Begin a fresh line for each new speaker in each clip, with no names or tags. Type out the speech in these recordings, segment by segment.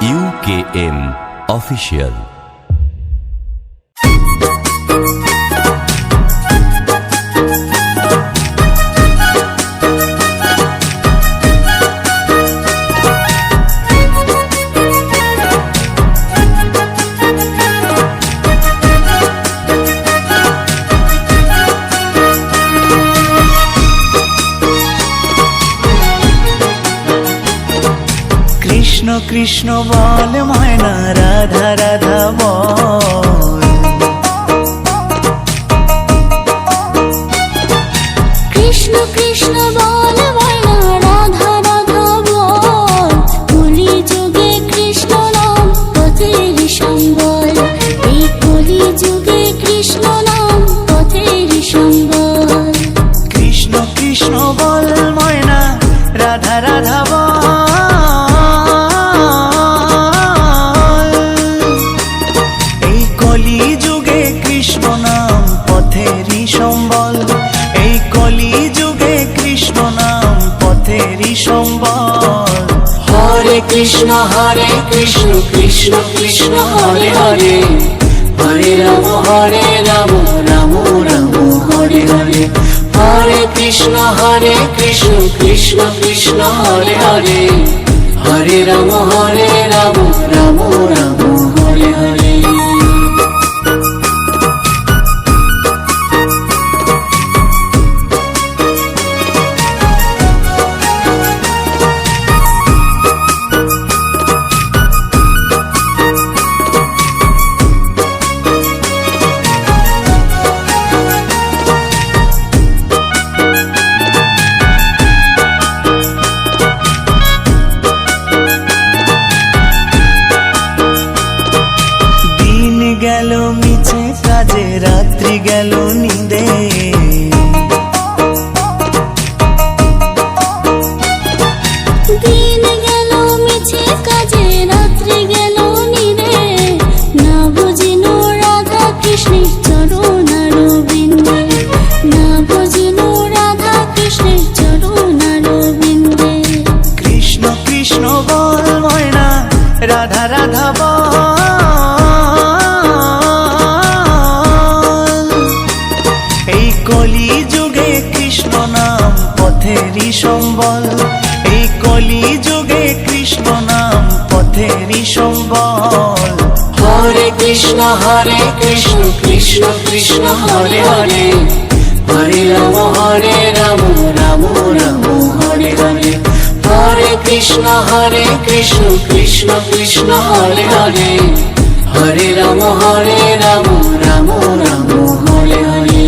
UKM Official।
Krishna Krishna বল ময়না, রাধা রাধা বল।
কৃষ্ণ কৃষ্ণ বল ময়না, রাধা রাধা বল। কলি যুগে কৃষ্ণ নাম পথের সম্বল, এই কলি যুগে কৃষ্ণ নাম পথের সম্বল।
কৃষ্ণ কৃষ্ণ বল ময়না, রাধা রাধা বল।
হরে কৃষ্ণ হরে কৃষ্ণ, কৃষ্ণ কৃষ্ণ হরে হরে, হরে রাম রাম রাম হরে হরে। হরে কৃষ্ণ কৃষ্ণ, কৃষ্ণ হরে হরে, হরে রাম রাম রাম হরে হরে।
গেল মিছে কাজে, রাত্রি গেল নিদে।
দিন গেল মিছে কাজে, রাত্রি গেল নিদে। না বুঝিনো রাধা কৃষ্ণের চরণারবিন্দে, না বুঝিনো রাধা কৃষ্ণের চরণারবিন্দে।
কৃষ্ণ কৃষ্ণ বল ময়না, রাধা রাধা বল। কলি যুগে কৃষ্ণ নাম পথেরই সম্বল, এই কলি যুগে কৃষ্ণ নাম পথেরই সম্বল।
হরে কৃষ্ণ কৃষ্ণ, কৃষ্ণ হরে হরে, হরে রাম রাম রাম হরে হরে। হরে কৃষ্ণ কৃষ্ণ, কৃষ্ণ হরে হরে, হরে রাম রাম রাম হরে হরে।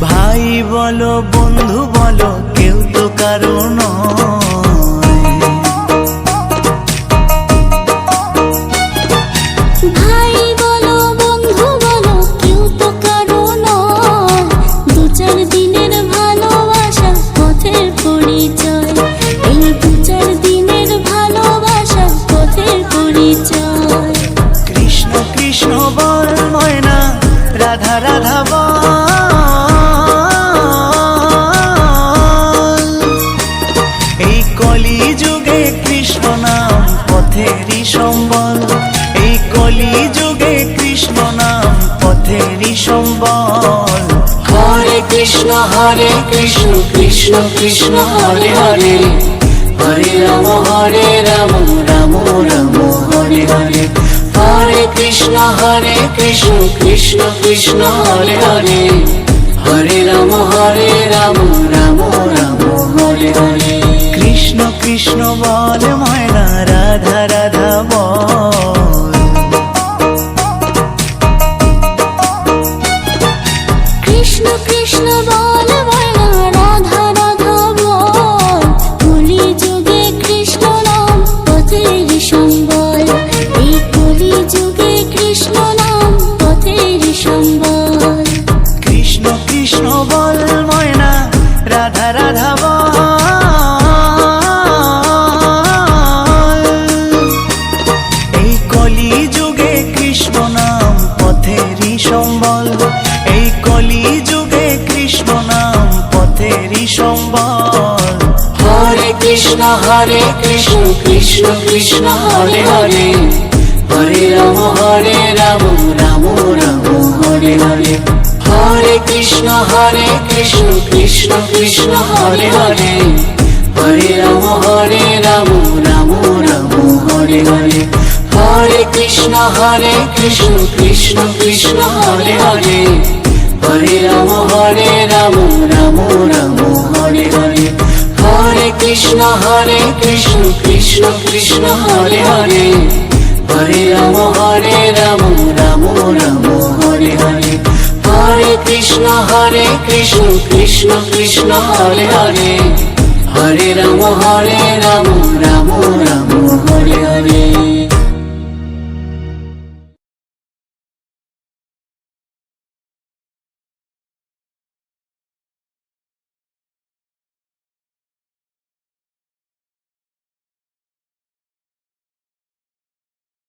ভাই বলো বন্ধু বলো, কেউ তো কারো নয়।
ভাই বলো বন্ধু বলো, কেউ তো কারো নয়। দু চার দিনের ভালোবাসা পথের পরিচয়, এই দু চার দিনের ভালোবাসা পথের পরিচয়।
কৃষ্ণ কৃষ্ণ বল ময়না, রাধা রাধা বল। এই কলি যুগে কৃষ্ণ নাম পথেরই সম্বল, এই কলি যুগে কৃষ্ণ নাম পথেরই সম্বল।
হরে কৃষ্ণ কৃষ্ণ, কৃষ্ণ হরে হরে, হরে রাম রাম রাম হরে হরে। হরে কৃষ্ণ কৃষ্ণ, কৃষ্ণ হরে হরে, হরে রাম রাম রাম হরে হরে।
কৃষ্ণ কৃষ্ণ বল ময়না, রাধা রাধা বল।
কৃষ্ণ কৃষ্ণ বল ময়না, রাধা রাধা বল। কলি যুগে কৃষ্ণ নাম পথের সম্বল, এই কলি যুগে কৃষ্ণ নাম পথের সম্বল।
হরে কৃষ্ণ কৃষ্ণ কৃষ্ণ হরে হরে হরে রাম রাম রাম হরে হরে হরে কৃষ্ণ কৃষ্ণ কৃষ্ণ হরে হরে হরে রাম রাম রাম হরে হরে হরে কৃষ্ণ কৃষ্ণ কৃষ্ণ হরে হরে হরে রাম রাম রাম হরে হরে হরে কৃষ্ণ কৃষ্ণ কৃষ্ণ হরে হরে হরে রাম রাম রাম হরে হরে হরে কৃষ্ণ কৃষ্ণ কৃষ্ণ হরে হরে হরে রাম রাম রাম হরে হরে